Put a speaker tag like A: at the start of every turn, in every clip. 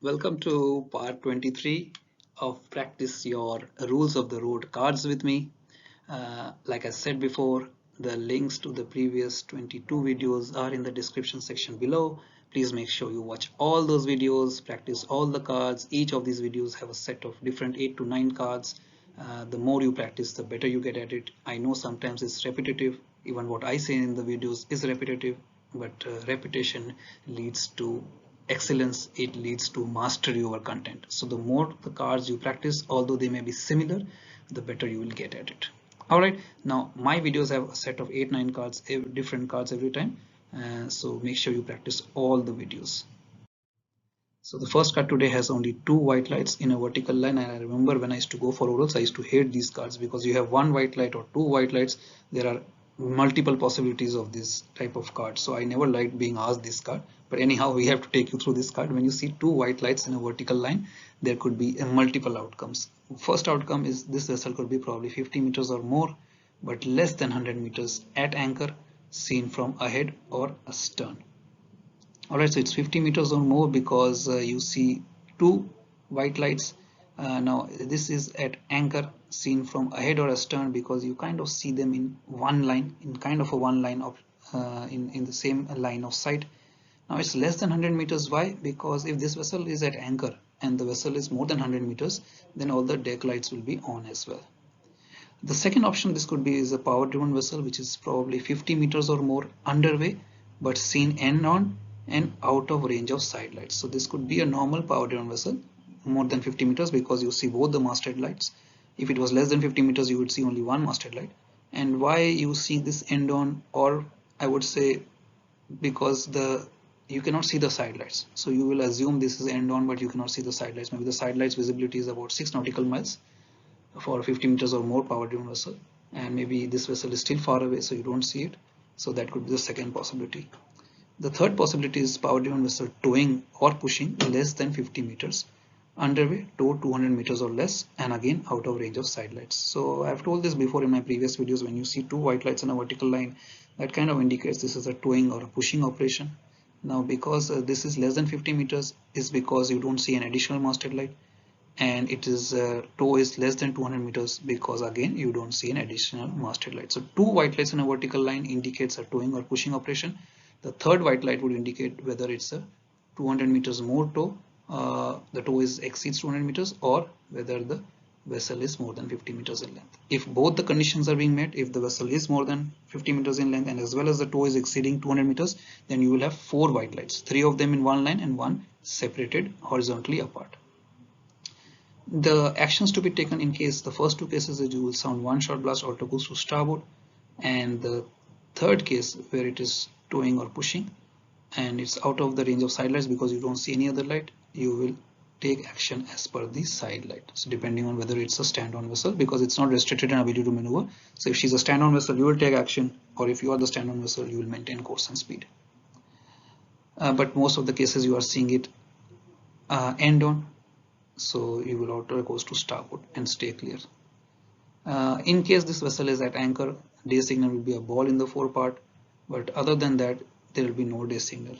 A: Welcome to part 23 of Practice Your Rules of the Road cards with me. Like I said before, the links to the previous 22 videos are in the description section below. Please make sure you watch all those videos, practice all the cards. Each of these videos have a set of different 8 to 9 cards. The more you practice, the better you get at it. I know sometimes it's repetitive. Even what I say in the videos is repetitive, but repetition leads to excellence. It leads to mastery over content. So the more the cards you practice, although they may be similar, the better you will get at it. Alright, now my videos have a set of 8-9 cards, different cards every time, so make sure you practice all the videos. So the first card today has only 2 white lights in a vertical line, and I remember when I used to go for orals I used to hate these cards because you have 1 white light or 2 white lights. There are multiple possibilities of this type of card, so I never liked being asked this card. But anyhow, we have to take you through this card. When you see 2 white lights in a vertical line, there could be multiple outcomes. First outcome is this vessel could be probably 50 meters or more, but less than 100 meters at anchor, seen from ahead or astern. Alright, so it's 50 meters or more because you see 2 white lights. Now this is at anchor, seen from ahead or astern, because you kind of see them in one line, in kind of a one line of in the same line of sight. Now it's less than 100 meters. Why? Because if this vessel is at anchor and the vessel is more than 100 meters, then all the deck lights will be on as well. The second option this could be is a power driven vessel which is probably 50 meters or more underway, but seen end on and out of range of side lights. So this could be a normal power driven vessel more than 50 meters because you see both the masthead lights. If it was less than 50 meters, you would see only one masthead light. And why you see this end on, or I would say because you cannot see the side lights, so you will assume this is end on, but you cannot see the side lights. Maybe the side lights visibility is about 6 nautical miles for 50 meters or more power driven vessel, and maybe this vessel is still far away so you don't see it. So that could be the second possibility. The third possibility is power driven vessel towing or pushing less than 50 meters underway, tow 200 meters or less, and again out of range of side lights. So I've told this before in my previous videos. When you see 2 white lights in a vertical line, that kind of indicates this is a towing or a pushing operation. Now because this is less than 50 meters is because you don't see an additional masthead light, and it is tow is less than 200 meters because again you don't see an additional masthead light. So 2 white lights in a vertical line indicates a towing or pushing operation. The third white light would indicate whether it's a 200 meters more tow, the tow exceeds 200 meters, or whether the vessel is more than 50 meters in length. If both the conditions are being met, if the vessel is more than 50 meters in length and as well as the tow is exceeding 200 meters, then you will have 4 white lights, 3 of them in one line and 1 separated horizontally apart. The actions to be taken in case the first 2 cases is you will sound 1 shot blast alto goes to starboard, and the third case where it is towing or pushing and it's out of the range of side lights because you don't see any other light, you will take action as per the side light. So depending on whether it's a stand-on vessel, because it's not restricted in ability to maneuver, so if she's a stand-on vessel you will take action, or if you are the stand-on vessel you will maintain course and speed. But most of the cases you are seeing it end on, so you will auto goes to starboard and stay clear. In case this vessel is at anchor, day signal will be a ball in the forepart, but other than that there will be no day signal,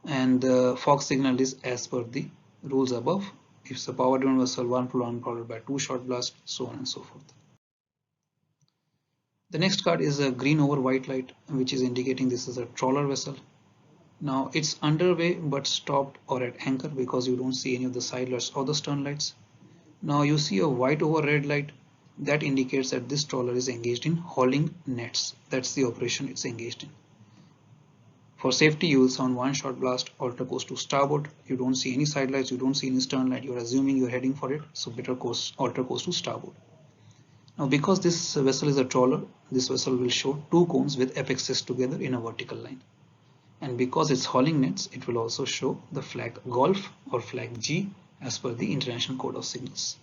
A: and the fog signal is as per the rules above. If it's a power driven vessel, 1 prolonged followed by 2 short blast, so on and so forth. The next card is a green over white light, which is indicating this is a trawler vessel. Now it's underway but stopped or at anchor because you don't see any of the side lights or the stern lights. Now you see a white over red light, that indicates that this trawler is engaged in hauling nets. That's the operation it's engaged in. For safety you will sound 1 shot blast, alter course to starboard. You don't see any side lights, you don't see any stern light, you're assuming you're heading for it, so better course, alter course to starboard. Now because this vessel is a trawler, this vessel will show 2 cones with apexes together in a vertical line. And because it's hauling nets, it will also show the flag Golf or flag G as per the International Code of Signals.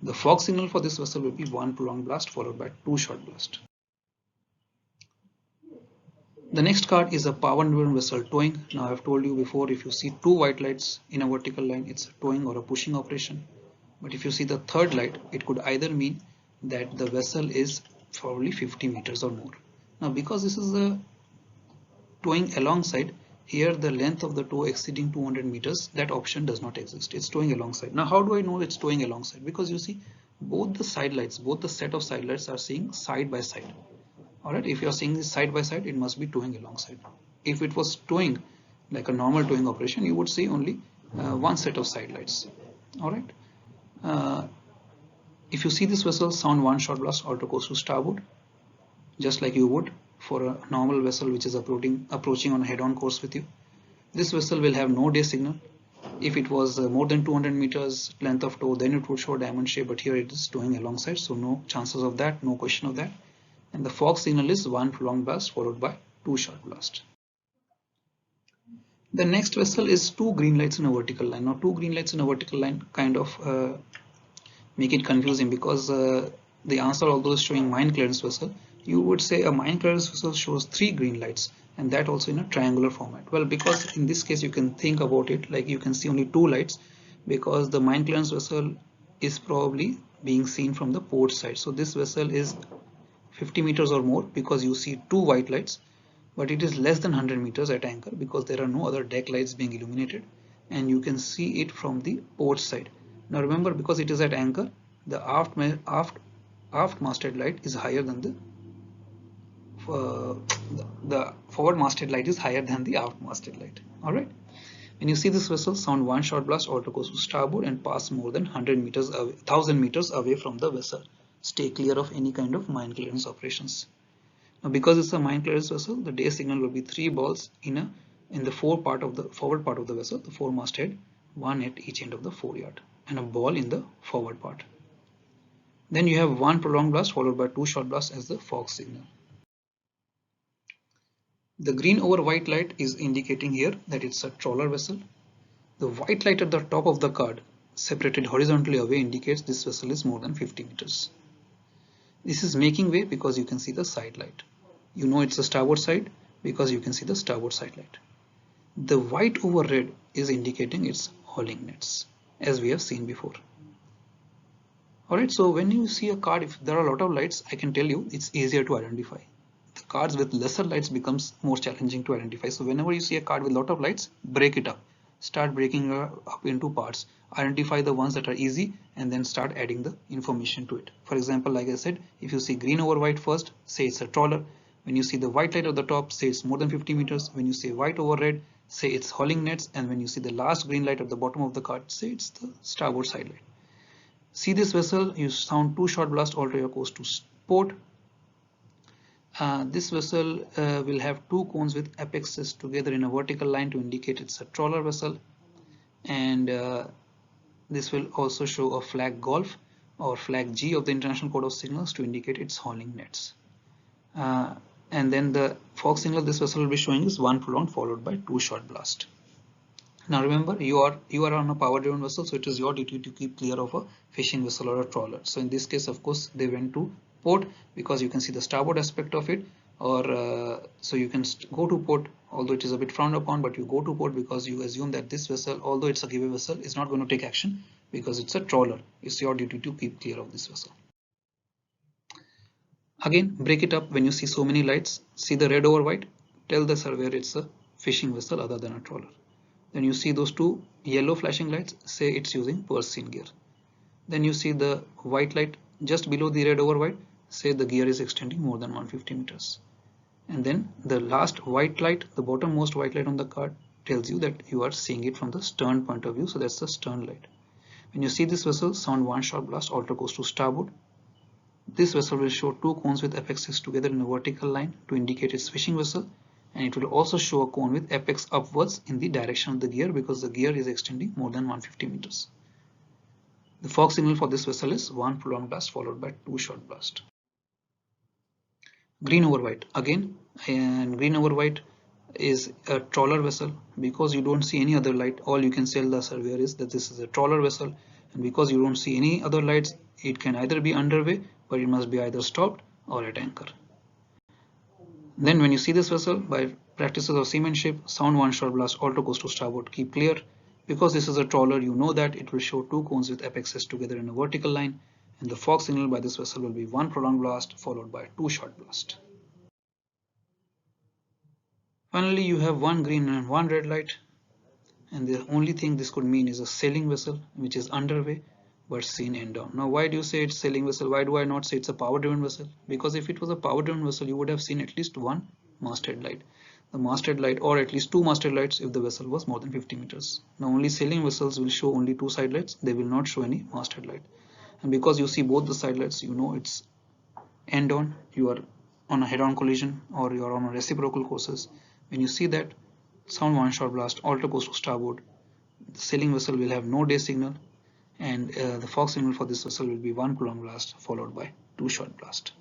A: The fog signal for this vessel will be 1 prolonged blast followed by 2 short blast. The next card is a power driven vessel towing. Now I've told you before, if you see 2 white lights in a vertical line, it's a towing or a pushing operation. But if you see the third light, it could either mean that the vessel is probably 50 meters or more. Now because this is a towing alongside, Here the length of the tow exceeding 200 meters, that option does not exist. It's towing alongside. Now how do I know it's towing alongside? Because you see both the side lights, both the set of side lights are seeing side by side. Alright, if you are seeing this side by side, it must be towing alongside. If it was towing like a normal towing operation, you would see only one set of side lights. Alright, if you see this vessel, sound one shot blast, auto course to starboard, just like you would for a normal vessel which is approaching on a head-on course with you. This vessel will have no day signal. If it was more than 200 meters length of tow, then it would show diamond shape, but here it is towing alongside, so no chances of that, no question of that. And the fog signal is one prolonged blast followed by two short blast. The next vessel is two green lights in a vertical line. Now two green lights in a vertical line kind of make it confusing, because the answer, although is showing mine clearance vessel, you would say a mine clearance vessel shows three green lights, and that also in a triangular format. Well, because in this case you can think about it like you can see only two lights, because the mine clearance vessel is probably being seen from the port side. So this vessel is 50 meters or more because you see two white lights, but it is less than 100 meters at anchor because there are no other deck lights being illuminated, and you can see it from the port side. Now remember, because it is at anchor, the aft masthead light is higher than the forward masthead light is higher than the aft masthead light. All right. When you see this vessel, sound one shot blast, auto course to starboard and pass more than 100 meters away, 1000 meters away from the vessel. Stay clear of any kind of mine clearance operations. Now, because it's a mine clearance vessel, the day signal will be 3 balls in the forward part of the vessel, the fore masthead, one at each end of the foreyard, and a ball in the forward part. Then you have one prolonged blast followed by two short blasts as the fog signal. The green over white light is indicating here that it's a trawler vessel. The white light at the top of the card, separated horizontally away, indicates this vessel is more than 50 meters. This is making way because you can see the side light. You know it's the starboard side because you can see the starboard side light. The white over red is indicating its hauling nets, as we have seen before. Alright, so when you see a card, if there are a lot of lights, I can tell you it's easier to identify. The cards with lesser lights becomes more challenging to identify. So whenever you see a card with a lot of lights, break it up. Start breaking it up into parts. Identify the ones that are easy and then start adding the information to it. For example, like I said, if you see green over white first, say it's a trawler. When you see the white light at the top, say it's more than 50 meters. When you see white over red, say it's hauling nets. And when you see the last green light at the bottom of the card, say it's the starboard side light. See this vessel, you sound two short blast, alter your course to port. This vessel will have two cones with apexes together in a vertical line to indicate it's a trawler vessel, and this will also show a flag Golf or flag G of the International Code of Signals to indicate its hauling nets. And then the fog signal this vessel will be showing is one prolonged followed by two short blast. Now remember, you are on a power driven vessel, so it is your duty to keep clear of a fishing vessel or a trawler. So in this case, of course, they went to port because you can see the starboard aspect of it, or so you can go to port, although it is a bit frowned upon, but you go to port because you assume that this vessel, although it's a giveaway vessel, is not going to take action because it's a trawler. It's your duty to keep clear of this vessel. Again, break it up. When you see so many lights, see the red over white, tell the surveyor it's a fishing vessel other than a trawler. Then you see those two yellow flashing lights, say it's using purse seine gear. Then you see the white light just below the red over white, say the gear is extending more than 150 meters. And then the last white light, the bottommost white light on the card, tells you that you are seeing it from the stern point of view, so that's the stern light. When you see this vessel, sound one shot blast, alter course to starboard. This vessel will show two cones with apexes together in a vertical line to indicate its fishing vessel, and it will also show a cone with apex upwards in the direction of the gear because the gear is extending more than 150 meters. The fog signal for this vessel is one prolonged blast followed by two short blast. Green over white again, and green over white is a trawler vessel. Because you don't see any other light, all you can tell the surveyor is that this is a trawler vessel, and because you don't see any other lights, it can either be underway, but it must be either stopped or at anchor. Then when you see this vessel, by practices of seamanship, sound one shot blast, alter course to starboard, keep clear. Because this is a trawler, you know that it will show two cones with apexes together in a vertical line, and the fog signal by this vessel will be one prolonged blast followed by two short blast. Finally, you have one green and one red light, and the only thing this could mean is a sailing vessel which is underway but seen end on. Now, why do you say it's sailing vessel? Why do I not say it's a power driven vessel? Because if it was a power driven vessel, you would have seen at least one masthead light. The masthead light, or at least two masthead lights if the vessel was more than 50 meters. Now, only sailing vessels will show only two side lights, they will not show any masthead light. And because you see both the side lights, you know it's end on, you are on a head on collision or you are on a reciprocal courses. When you see that, sound one shot blast, alter course to starboard, the sailing vessel will have no day signal, and the fog signal for this vessel will be one prolonged blast followed by two short blast.